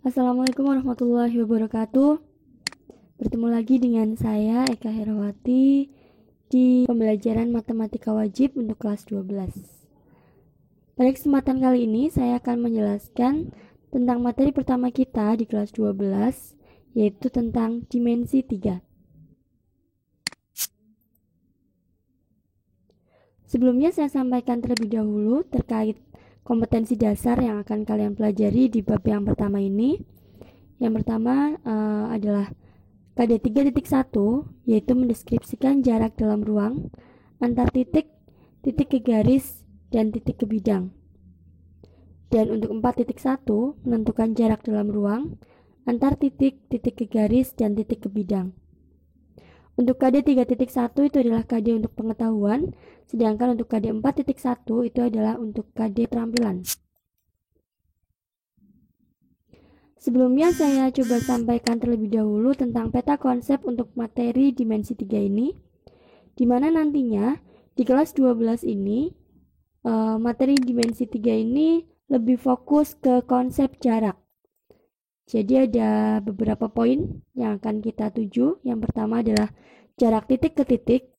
Assalamualaikum warahmatullahi wabarakatuh. Bertemu lagi dengan saya Eka Herawati di pembelajaran matematika wajib untuk kelas 12. Pada kesempatan kali ini saya akan menjelaskan tentang materi pertama kita di kelas 12, yaitu tentang dimensi 3. Sebelumnya saya sampaikan terlebih dahulu terkait kompetensi dasar yang akan kalian pelajari di bab yang pertama ini. Yang pertama adalah KD 3.1, yaitu mendeskripsikan jarak dalam ruang antar titik, titik ke garis, dan titik ke bidang. Dan untuk 4.1, menentukan jarak dalam ruang antar titik, titik ke garis, dan titik ke bidang. Untuk KD 3.1 itu adalah KD untuk pengetahuan, sedangkan untuk KD 4.1 itu adalah untuk KD keterampilan. Sebelumnya saya coba sampaikan terlebih dahulu tentang peta konsep untuk materi dimensi 3 ini, di mana nantinya di kelas 12 ini materi dimensi 3 ini lebih fokus ke konsep jarak. Jadi ada beberapa poin yang akan kita tuju. Yang pertama adalah jarak titik ke titik.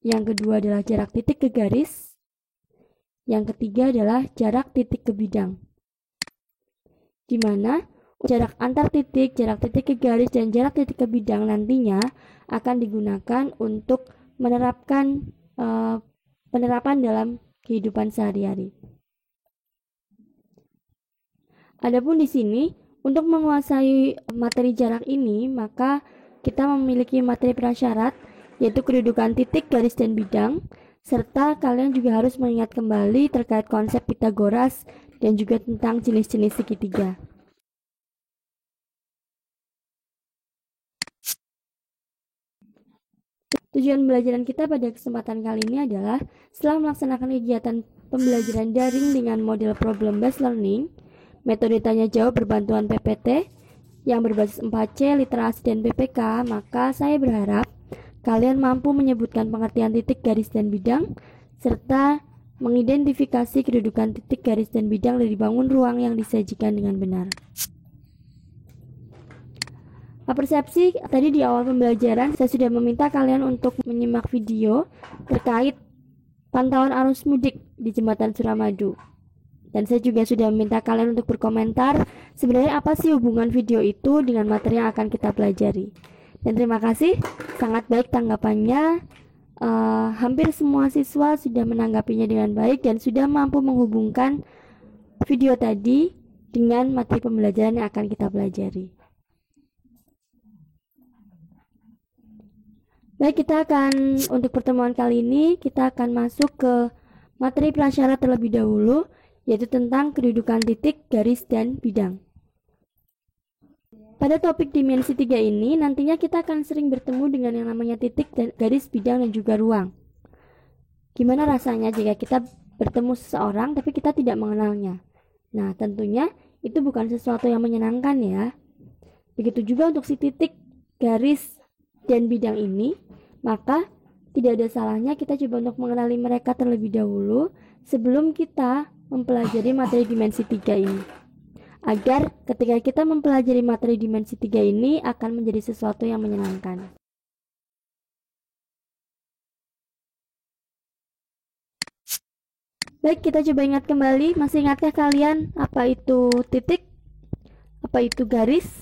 Yang kedua adalah jarak titik ke garis. Yang ketiga adalah jarak titik ke bidang. Di mana jarak antar titik, jarak titik ke garis, dan jarak titik ke bidang nantinya akan digunakan untuk penerapan dalam kehidupan sehari-hari. Adapun di sini, untuk menguasai materi jarak ini, maka kita memiliki materi prasyarat, yaitu kedudukan titik, garis, dan bidang, serta kalian juga harus mengingat kembali terkait konsep Pitagoras dan juga tentang jenis-jenis segitiga. Tujuan pembelajaran kita pada kesempatan kali ini adalah setelah melaksanakan kegiatan pembelajaran daring dengan model problem based learning, metode tanya jawab berbantuan PPT yang berbasis 4C, literasi, dan PPK, maka saya berharap kalian mampu menyebutkan pengertian titik, garis, dan bidang, serta mengidentifikasi kedudukan titik, garis, dan bidang dari bangun ruang yang disajikan dengan benar. Persepsi tadi di awal pembelajaran saya sudah meminta kalian untuk menyimak video terkait pantauan arus mudik di Jembatan Suramadu. Dan saya juga sudah meminta kalian untuk berkomentar sebenarnya apa sih hubungan video itu dengan materi yang akan kita pelajari. Dan terima kasih, sangat baik tanggapannya. Hampir semua siswa sudah menanggapinya dengan baik dan sudah mampu menghubungkan video tadi dengan materi pembelajaran yang akan kita pelajari. Baik, untuk pertemuan kali ini kita akan masuk ke materi prasyarat terlebih dahulu, yaitu tentang kedudukan titik, garis, dan bidang. Pada topik dimensi 3 ini, nantinya kita akan sering bertemu dengan yang namanya titik, dan garis, bidang, dan juga ruang. Gimana rasanya jika kita bertemu seseorang tapi kita tidak mengenalnya? Nah, tentunya itu bukan sesuatu yang menyenangkan ya. Begitu juga untuk si titik, garis, dan bidang ini, maka tidak ada salahnya kita coba untuk mengenali mereka terlebih dahulu sebelum kita mempelajari materi dimensi 3 ini, agar ketika kita mempelajari materi dimensi 3 ini akan menjadi sesuatu yang menyenangkan. Baik, kita coba ingat kembali. Masih ingatkah kalian apa itu titik, apa itu garis,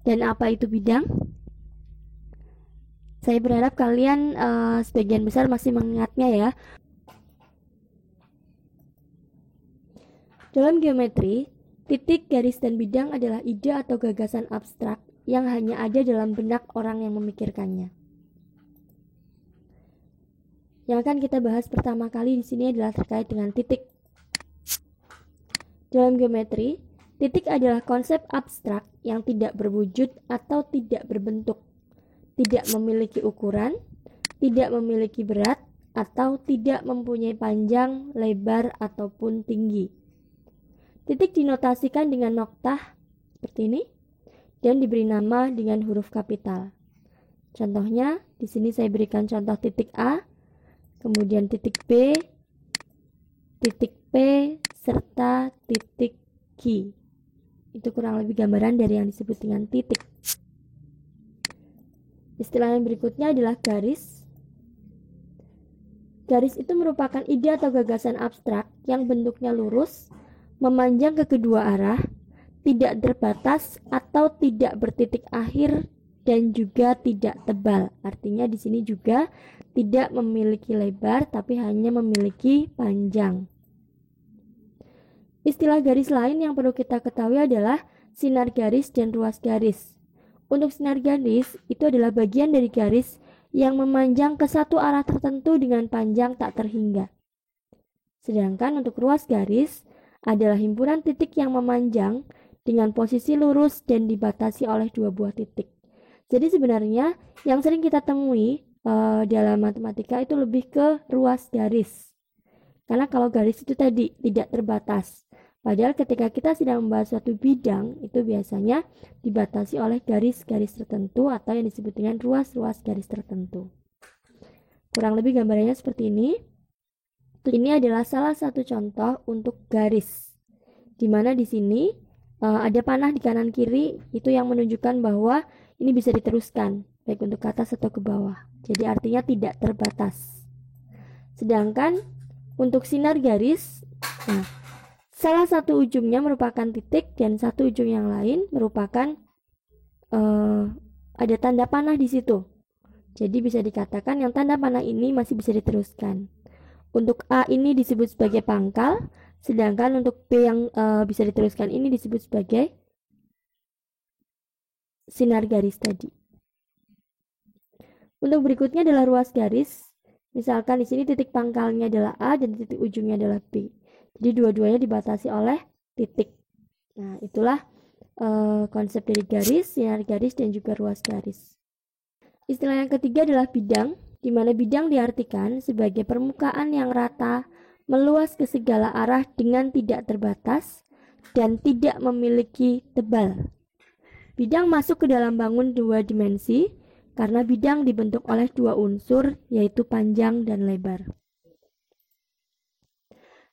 dan apa itu bidang? Saya berharap kalian sebagian besar masih mengingatnya ya. Dalam geometri, titik, garis, dan bidang adalah ide atau gagasan abstrak yang hanya ada dalam benak orang yang memikirkannya. Yang akan kita bahas pertama kali di sini adalah terkait dengan titik. Dalam geometri, titik adalah konsep abstrak yang tidak berwujud atau tidak berbentuk, tidak memiliki ukuran, tidak memiliki berat, atau tidak mempunyai panjang, lebar, ataupun tinggi. Titik dinotasikan dengan noktah seperti ini dan diberi nama dengan huruf kapital. Contohnya, di sini saya berikan contoh titik A, kemudian titik B, titik P, serta titik Q. Itu kurang lebih gambaran dari yang disebut dengan titik. Istilah yang berikutnya adalah garis. Garis itu merupakan ide atau gagasan abstrak yang bentuknya lurus, memanjang ke kedua arah, tidak terbatas atau tidak bertitik akhir, dan juga tidak tebal. Artinya di sini juga tidak memiliki lebar tapi hanya memiliki panjang. Istilah garis lain yang perlu kita ketahui adalah sinar garis dan ruas garis. Untuk sinar garis itu adalah bagian dari garis yang memanjang ke satu arah tertentu dengan panjang tak terhingga. Sedangkan untuk ruas garis adalah himpunan titik yang memanjang dengan posisi lurus dan dibatasi oleh dua buah titik. Jadi sebenarnya yang sering kita temui dalam matematika itu lebih ke ruas garis. Karena kalau garis itu tadi tidak terbatas. Padahal ketika kita sedang membahas suatu bidang, itu biasanya dibatasi oleh garis-garis tertentu atau yang disebut dengan ruas-ruas garis tertentu. Kurang lebih gambarannya seperti ini. Ini adalah salah satu contoh untuk garis. Di mana di sini ada panah di kanan kiri, itu yang menunjukkan bahwa ini bisa diteruskan, baik untuk ke atas atau ke bawah. Jadi artinya tidak terbatas. Sedangkan untuk sinar garis, salah satu ujungnya merupakan titik dan satu ujung yang lain merupakan ada tanda panah di situ. Jadi bisa dikatakan yang tanda panah ini masih bisa diteruskan. Untuk A ini disebut sebagai pangkal, sedangkan untuk B yang bisa diteruskan ini disebut sebagai sinar garis tadi. Untuk berikutnya adalah ruas garis. Misalkan di sini titik pangkalnya adalah A dan titik ujungnya adalah B. Jadi dua-duanya dibatasi oleh titik. Nah, itulah konsep dari garis, sinar garis, dan juga ruas garis. Istilah yang ketiga adalah bidang, di mana bidang diartikan sebagai permukaan yang rata, meluas ke segala arah dengan tidak terbatas, dan tidak memiliki tebal. Bidang masuk ke dalam bangun dua dimensi, karena bidang dibentuk oleh dua unsur, yaitu panjang dan lebar.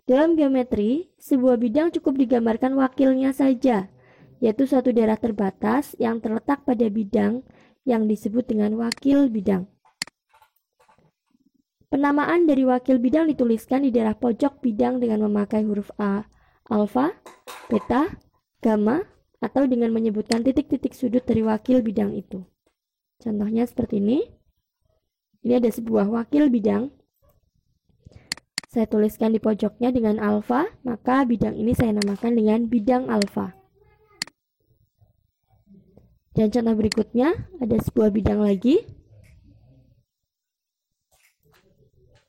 Dalam geometri, sebuah bidang cukup digambarkan wakilnya saja, yaitu suatu daerah terbatas yang terletak pada bidang yang disebut dengan wakil bidang. Penamaan dari wakil bidang dituliskan di daerah pojok bidang dengan memakai huruf A, alfa, beta, gamma, atau dengan menyebutkan titik-titik sudut dari wakil bidang itu. Contohnya seperti ini. Ini ada sebuah wakil bidang. Saya tuliskan di pojoknya dengan alfa, maka bidang ini saya namakan dengan bidang alfa. Dan contoh berikutnya, ada sebuah bidang lagi,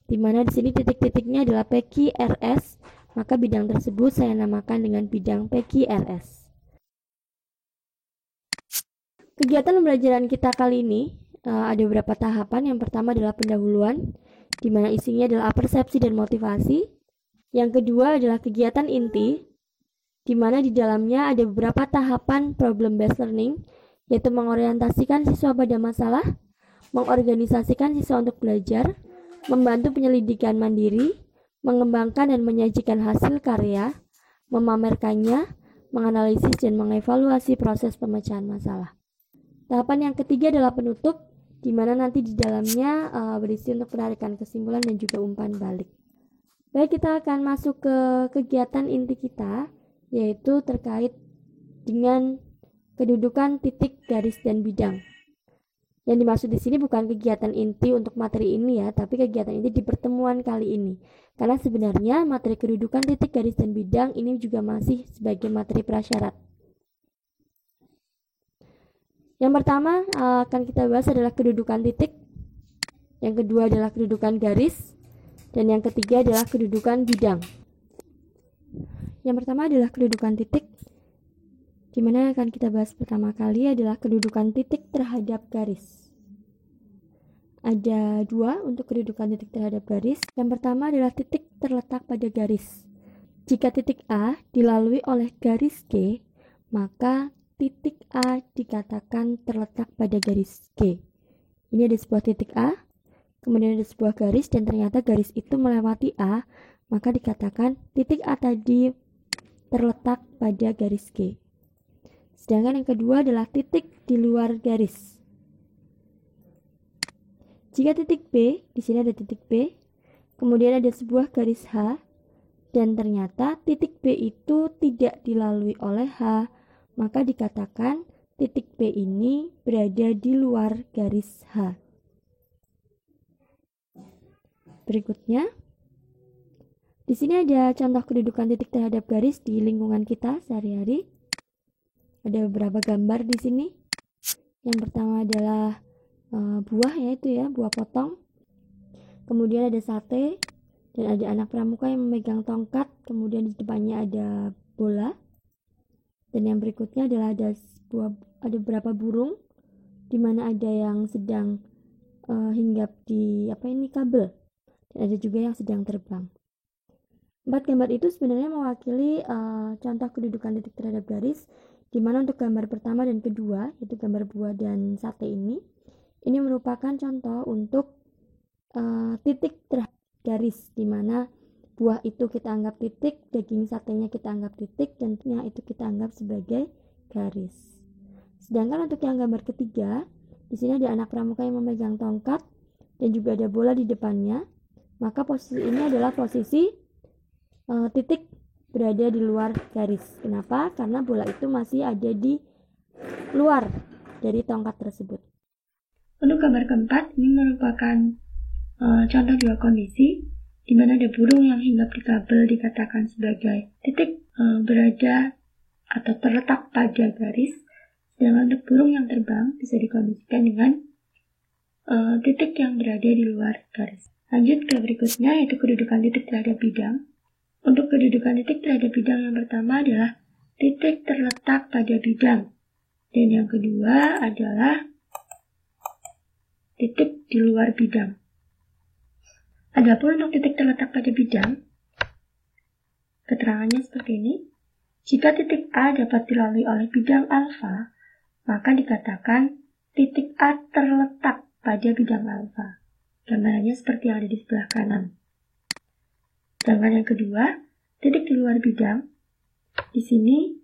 di mana di sini titik-titiknya adalah PQRS, maka bidang tersebut saya namakan dengan bidang PQRS. Kegiatan pembelajaran kita kali ini ada beberapa tahapan. Yang pertama adalah pendahuluan, di mana isinya adalah persepsi dan motivasi. Yang kedua adalah kegiatan inti, di mana di dalamnya ada beberapa tahapan problem based learning, yaitu mengorientasikan siswa pada masalah, mengorganisasikan siswa untuk belajar, membantu penyelidikan mandiri, mengembangkan dan menyajikan hasil karya, memamerkannya, menganalisis dan mengevaluasi proses pemecahan masalah. Tahapan yang ketiga adalah penutup, di mana nanti di dalamnya berisi untuk penarikan kesimpulan dan juga umpan balik. Baik, kita akan masuk ke kegiatan inti kita, yaitu terkait dengan kedudukan titik, garis, dan bidang. Yang dimaksud di sini bukan kegiatan inti untuk materi ini ya, tapi kegiatan inti di pertemuan kali ini. Karena sebenarnya materi kedudukan titik, garis, dan bidang ini juga masih sebagai materi prasyarat. Yang pertama akan kita bahas adalah kedudukan titik, yang kedua adalah kedudukan garis, dan yang ketiga adalah kedudukan bidang. Yang pertama adalah kedudukan titik, di mana akan kita bahas pertama kali adalah kedudukan titik terhadap garis. Ada dua untuk kedudukan titik terhadap garis. Yang pertama adalah titik terletak pada garis. Jika titik A dilalui oleh garis G, maka titik A dikatakan terletak pada garis G. Ini ada sebuah titik A, kemudian ada sebuah garis, dan ternyata garis itu melewati A, maka dikatakan titik A tadi terletak pada garis G. Sedangkan yang kedua adalah titik di luar garis. Jika titik B, di sini ada titik B, kemudian ada sebuah garis H, dan ternyata titik B itu tidak dilalui oleh H, maka dikatakan titik B ini berada di luar garis H. Berikutnya, di sini ada contoh kedudukan titik terhadap garis di lingkungan kita sehari-hari. Ada beberapa gambar di sini. Yang pertama adalah buah, yaitu ya buah potong. Kemudian ada sate dan ada anak pramuka yang memegang tongkat. Kemudian di depannya ada bola. Dan yang berikutnya adalah ada beberapa burung, di mana ada yang sedang hinggap di kabel, dan ada juga yang sedang terbang. 4 gambar itu sebenarnya mewakili contoh kedudukan titik terhadap garis, di mana untuk gambar pertama dan kedua, yaitu gambar buah dan sate ini merupakan contoh untuk titik terhadap garis, di mana buah itu kita anggap titik, daging satenya kita anggap titik, dan itu kita anggap sebagai garis. Sedangkan untuk yang gambar ketiga, di sini ada anak pramuka yang memegang tongkat dan juga ada bola di depannya. Maka posisi ini adalah posisi titik berada di luar garis. Kenapa? Karena bola itu masih ada di luar dari tongkat tersebut. Untuk gambar keempat, ini merupakan contoh dua kondisi, di mana ada burung yang hinggap di kabel dikatakan sebagai titik berada atau terletak pada garis. Sedangkan untuk burung yang terbang bisa dikondisikan dengan titik yang berada di luar garis. Lanjut ke berikutnya, yaitu kedudukan titik terhadap bidang. Untuk kedudukan titik terhadap bidang yang pertama adalah titik terletak pada bidang. Dan yang kedua adalah titik di luar bidang. Adapun untuk titik terletak pada bidang, keterangannya seperti ini. Jika titik A dapat dilalui oleh bidang alfa, maka dikatakan titik A terletak pada bidang alfa. Gambarannya seperti yang ada di sebelah kanan. Sedangkan yang kedua, titik di luar bidang. Di sini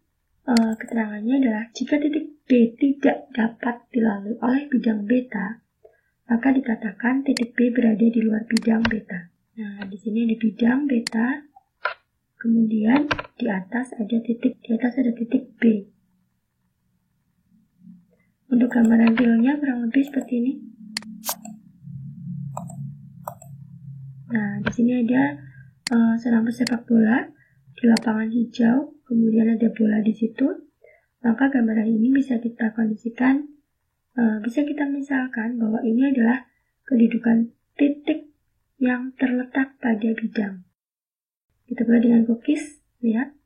keterangannya adalah jika titik B tidak dapat dilalui oleh bidang beta, maka dikatakan titik B berada di luar bidang beta. Nah, di sini ada bidang beta, kemudian di atas ada titik B. Untuk gambaran realnya kurang lebih seperti ini. Nah, di sini ada seorang pesepak bola di lapangan hijau, kemudian ada bola di situ. Maka gambaran ini bisa kita kondisikan, bisa kita misalkan bahwa ini adalah kedudukan titik yang terletak pada bidang. Kita mulai dengan cookies, lihat,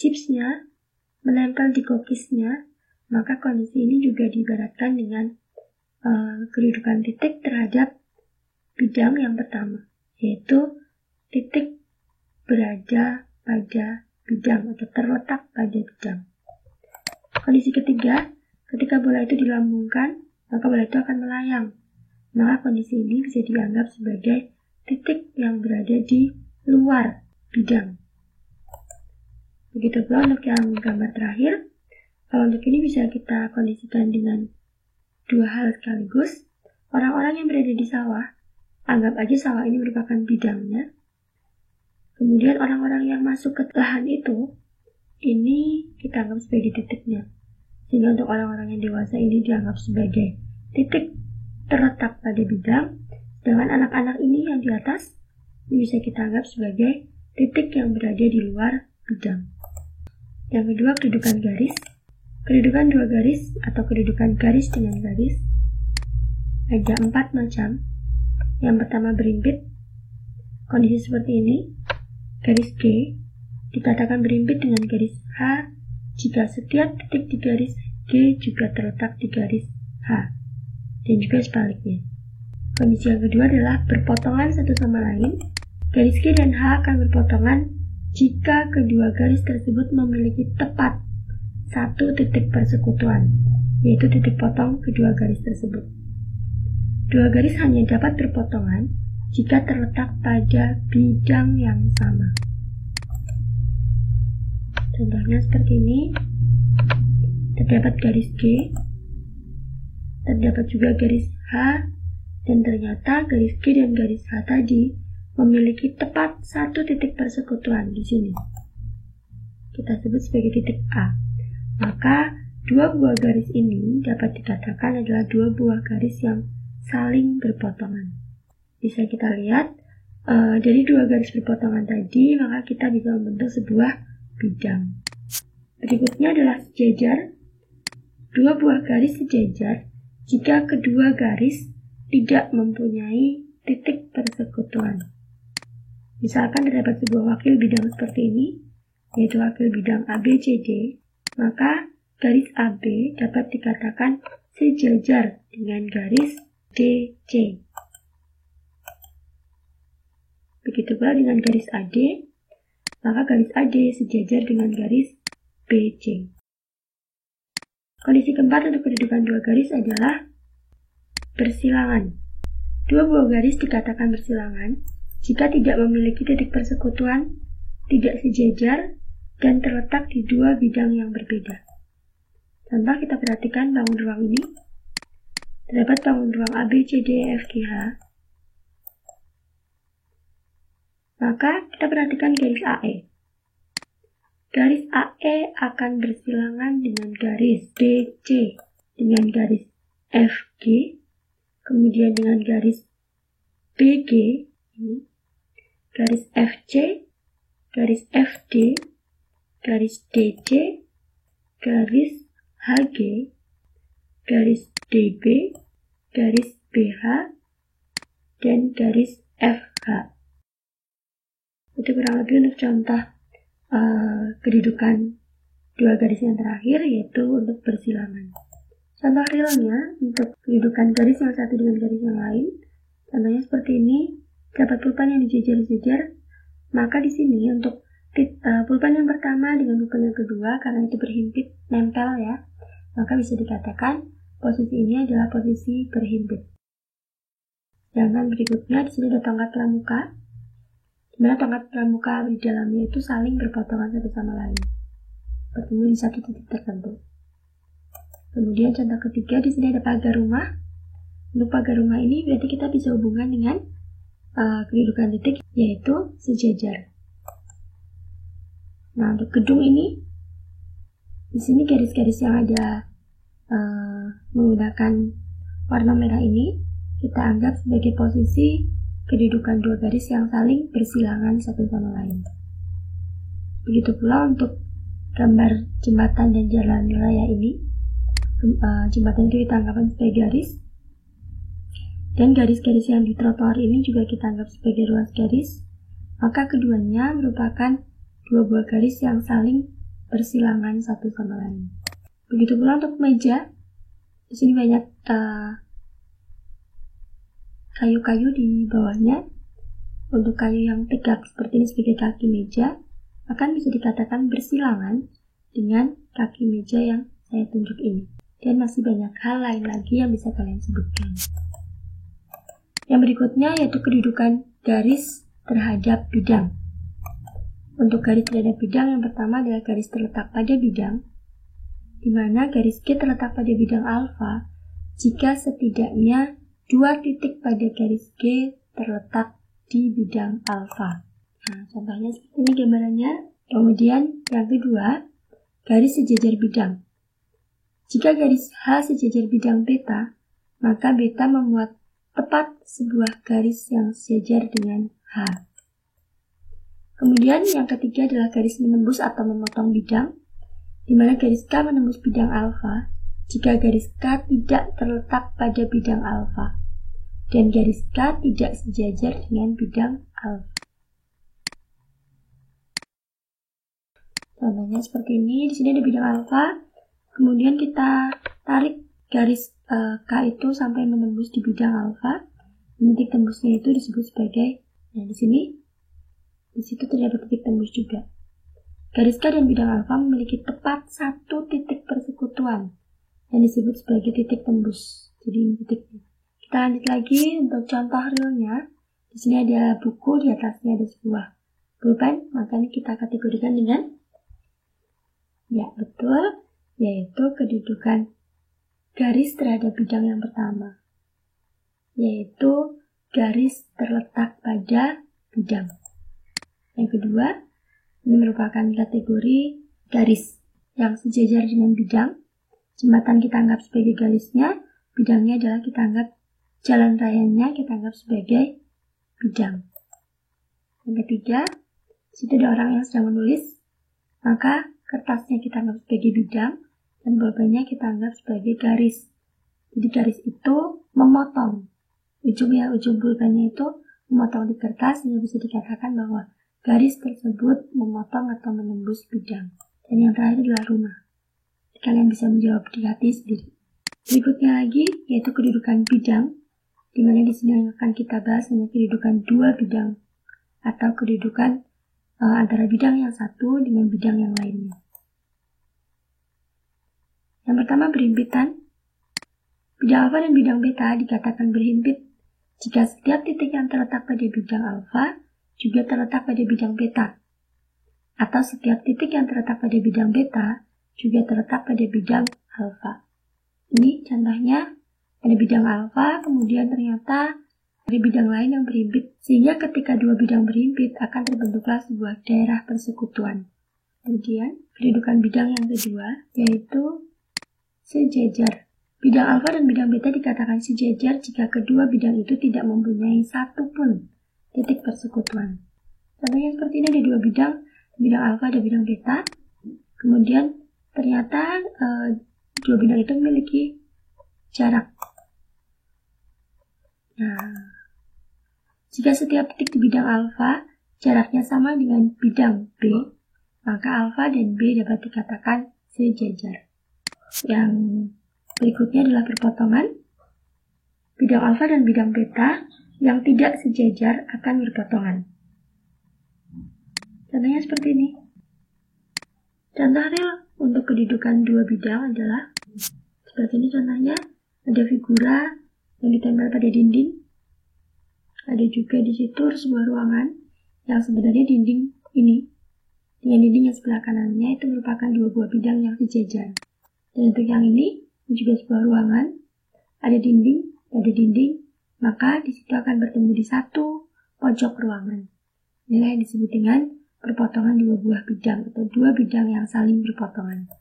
chipsnya menempel di cookiesnya, maka kondisi ini juga diibaratkan dengan kedudukan titik terhadap bidang yang pertama, yaitu titik berada pada bidang atau terletak pada bidang. Kondisi ketiga, ketika bola itu dilambungkan, maka bola itu akan melayang. Maka kondisi ini bisa dianggap sebagai titik yang berada di luar bidang. Begitu pula untuk yang gambar terakhir. Kalau untuk ini bisa kita kondisikan dengan dua hal sekaligus. Orang-orang yang berada di sawah, anggap aja sawah ini merupakan bidangnya. Kemudian orang-orang yang masuk ke lahan itu, ini kita anggap sebagai titiknya. Sehingga untuk orang-orang yang dewasa ini dianggap sebagai titik terletak pada bidang. Sedangkan anak-anak ini yang di atas, ini bisa kita anggap sebagai titik yang berada di luar bidang. Yang kedua, kedudukan garis. Kedudukan dua garis atau kedudukan garis dengan garis ada 4 macam. Yang pertama berimpit. Kondisi seperti ini, garis G dikatakan berimpit dengan garis H jika setiap titik di garis G juga terletak di garis H, dan juga sebaliknya. Kondisi yang kedua adalah berpotongan satu sama lain. Garis G dan H akan berpotongan jika kedua garis tersebut memiliki tepat satu titik persekutuan, yaitu titik potong kedua garis tersebut. Dua garis hanya dapat berpotongan jika terletak pada bidang yang sama. Contohnya seperti ini. terdapat garis G, terdapat juga garis H, dan ternyata garis G dan garis H tadi memiliki tepat satu titik persekutuan di sini. Kita sebut sebagai titik A. Maka dua buah garis ini dapat dikatakan adalah dua buah garis yang saling berpotongan. Bisa kita lihat dari dua garis berpotongan tadi, maka kita bisa membentuk sebuah bidang. Berikutnya adalah sejajar. Dua buah garis sejajar jika kedua garis tidak mempunyai titik persekutuan. Misalkan terdapat sebuah wakil bidang seperti ini, yaitu wakil bidang ABCD, maka garis AB dapat dikatakan sejajar dengan garis DC. Begitu pula dengan garis AD, maka garis AD sejajar dengan garis BC. Kondisi keempat untuk kedudukan dua garis adalah bersilangan. Dua buah garis dikatakan bersilangan jika tidak memiliki titik persekutuan, tidak sejajar, dan terletak di dua bidang yang berbeda. Contoh kita perhatikan bangun ruang ini. Terdapat bangun ruang A, B, C, D, E, F, G, H. Maka kita perhatikan garis AE. Garis AE akan bersilangan dengan garis BC, dengan garis FG, kemudian dengan garis BG, ini, garis FC, garis FD, garis DC, garis HG, garis DB, garis BH, dan garis FH. Itu kurang lebih untuk contoh kedudukan dua garis yang terakhir, yaitu untuk bersilangan. Contoh realnya untuk kedudukan garis yang satu dengan garis yang lain, contohnya seperti ini. Dapat pulpen yang dijejer-jejer, maka di sini untuk pulpen yang pertama dengan pulpen yang kedua, karena itu berhimpit nempel ya, maka bisa dikatakan posisi ini adalah posisi berhimpit. Sedangkan berikutnya di sini ada tongkat pramuka, di mana tongkat pramuka di dalamnya itu saling berpotongan satu sama lain, bertemu di satu titik tertentu. Kemudian contoh ketiga, di sini ada pagar rumah. Untuk pagar rumah ini berarti kita bisa hubungan dengan kedudukan titik, yaitu sejajar. Nah, untuk gedung ini, di sini garis-garis yang ada menggunakan warna merah ini kita anggap sebagai posisi kedudukan dua garis yang saling bersilangan satu sama lain. Begitu pula untuk gambar jembatan dan jalan raya ini, jembatan itu kita anggap sebagai garis, dan garis-garis yang di trotoar ini juga kita anggap sebagai ruas garis. Maka keduanya merupakan dua buah garis yang saling bersilangan satu sama lain. Begitu pula untuk meja. Di sini banyak kayu-kayu di bawahnya. Untuk kayu yang tegak seperti ini sebagai kaki meja, akan bisa dikatakan bersilangan dengan kaki meja yang saya tunjuk ini. Dan masih banyak hal lain lagi yang bisa kalian sebutkan. Yang berikutnya yaitu kedudukan garis terhadap bidang. Untuk garis terhadap bidang, yang pertama adalah garis terletak pada bidang, di mana garis G terletak pada bidang alfa jika setidaknya dua titik pada garis G terletak di bidang alfa. Nah, contohnya seperti ini gambarannya. Kemudian yang kedua, garis sejajar bidang. Jika garis H sejajar bidang beta, maka beta memuat tepat sebuah garis yang sejajar dengan H. Kemudian yang ketiga adalah garis menembus atau memotong bidang, di mana garis K menembus bidang alfa jika garis K tidak terletak pada bidang alfa dan garis K tidak sejajar dengan bidang alfa. Contohnya seperti ini. Di sini ada bidang alfa, kemudian kita tarik garis K itu sampai menembus di bidang alfa. Titik tembusnya itu disebut sebagai, nah di situ terdapat titik tembus juga. Garis K dan bidang alfa memiliki tepat satu titik persekutuan yang disebut sebagai titik tembus. Jadi ini titiknya. Kita lanjut lagi untuk contoh realnya. Di sini ada buku, di atasnya ada sebuah pulpen, maka ini kita kategorikan dengan, ya betul, yaitu kedudukan garis terhadap bidang yang pertama, yaitu garis terletak pada bidang. Yang kedua, ini merupakan kategori garis yang sejajar dengan bidang. Jembatan kita anggap sebagai garisnya, bidangnya adalah kita anggap jalan rayanya, kita anggap sebagai bidang. Yang ketiga, situ ada orang yang sedang menulis, maka kertasnya kita anggap sebagai bidang, dan pulpennya kita anggap sebagai garis. Jadi garis itu memotong. Ujung pulpennya itu memotong di kertas, sehingga bisa dikatakan bahwa garis tersebut memotong atau menembus bidang. Dan yang terakhir adalah rumah. Kalian bisa menjawab di hati sendiri. Berikutnya lagi, yaitu kedudukan bidang, di mana di sini akan kita bahas hanya kedudukan dua bidang, atau kedudukan antara bidang yang satu dengan bidang yang lainnya. Yang pertama, berhimpitan. Bidang alfa dan bidang beta dikatakan berhimpit jika setiap titik yang terletak pada bidang alfa juga terletak pada bidang beta, atau setiap titik yang terletak pada bidang beta juga terletak pada bidang alfa. Ini contohnya, ada bidang alfa, kemudian ternyata ada bidang lain yang berhimpit, sehingga ketika dua bidang berhimpit akan terbentuklah sebuah daerah persekutuan. Kemudian, kedudukan bidang yang kedua, yaitu sejajar. Bidang alfa dan bidang beta dikatakan sejajar jika kedua bidang itu tidak mempunyai satu pun titik persekutuan. Contohnya seperti ini, ada dua bidang alfa dan bidang beta, kemudian ternyata dua bidang itu memiliki jarak. Nah, jika setiap titik di bidang alfa jaraknya sama dengan bidang B, maka alfa dan B dapat dikatakan sejajar. Yang berikutnya adalah perpotongan. Bidang alfa dan bidang beta yang tidak sejajar akan berpotongan. Contohnya seperti ini. Contoh real untuk kedudukan dua bidang adalah seperti ini contohnya. Ada figura yang ditempel pada dinding. Ada juga di situ sebuah ruangan yang sebenarnya dinding ini dengan dinding yang sebelah kanannya itu merupakan dua buah bidang yang sejajar. Dan untuk yang ini juga sebuah ruangan, ada dinding, maka di situ akan bertemu di satu pojok ruangan. Inilah yang disebut dengan perpotongan dua buah bidang atau dua bidang yang saling berpotongan.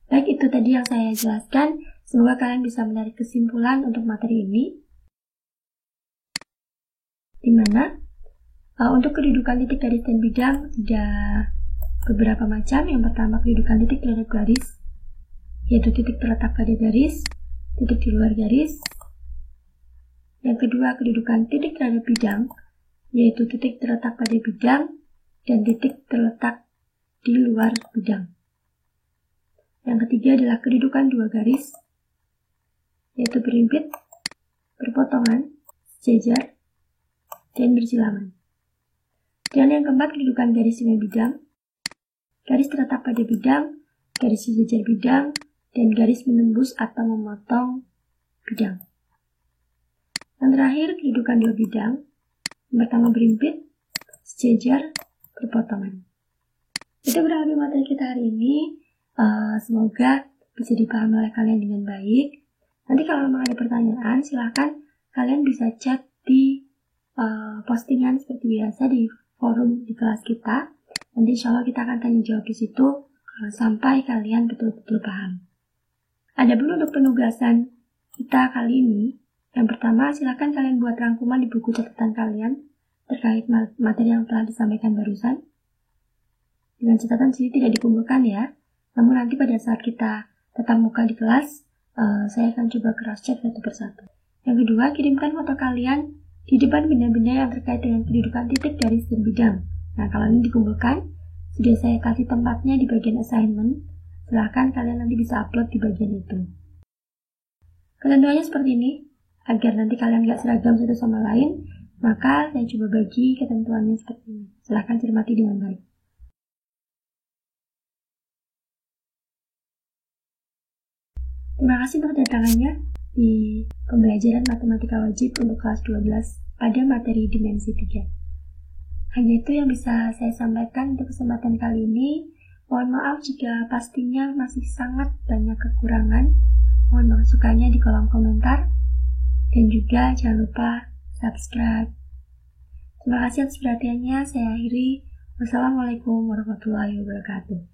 Baik, itu tadi yang saya jelaskan. Semoga kalian bisa menarik kesimpulan untuk materi ini. Di mana untuk kedudukan titik garis dan bidang ada beberapa macam. Yang pertama, kedudukan titik terhadap garis, yaitu titik terletak pada garis, titik di luar garis. Yang kedua, kedudukan titik terhadap bidang, yaitu titik terletak pada bidang dan titik terletak di luar bidang. Yang ketiga adalah kedudukan dua garis, yaitu berhimpit, berpotongan, sejajar, dan bersilangan. Dan yang keempat, kedudukan garis dengan bidang, garis terletak pada bidang, garis sejajar bidang, dan garis menembus atau memotong bidang. Yang terakhir, kedudukan dua bidang. Yang pertama berhimpit, sejajar, berpotongan. Itu berarti materi kita hari ini. Semoga bisa dipahami oleh kalian dengan baik. Nanti kalau memang ada pertanyaan, silahkan kalian bisa chat di postingan seperti biasa di forum di kelas kita. Nanti insya Allah kita akan tanya jawab di situ sampai kalian betul-betul paham. Adapun untuk penugasan kita kali ini, yang pertama silahkan kalian buat rangkuman di buku catatan kalian terkait materi yang telah disampaikan barusan. Dengan catatan sini tidak dikumpulkan ya. Namun nanti pada saat kita tatap muka di kelas, saya akan coba cross check satu persatu. Yang kedua, kirimkan foto kalian di depan benda-benda yang terkait dengan kedudukan titik, garis, dan bidang. Nah, kalau ini dikumpulkan, sudah saya kasih tempatnya di bagian assignment. Silahkan kalian nanti bisa upload di bagian itu. Ketentuannya seperti ini, agar nanti kalian gak seragam satu sama lain, maka saya coba bagi ketentuannya seperti ini. Silahkan cermati dengan baik. Terima kasih untuk kedatangannya di pembelajaran matematika wajib untuk kelas 12 pada materi dimensi 3. Hanya itu yang bisa saya sampaikan untuk kesempatan kali ini. Mohon maaf jika pastinya masih sangat banyak kekurangan. Mohon masukannya di kolom komentar. Dan juga jangan lupa subscribe. Terima kasih atas perhatiannya. Saya akhiri. Wassalamualaikum warahmatullahi wabarakatuh.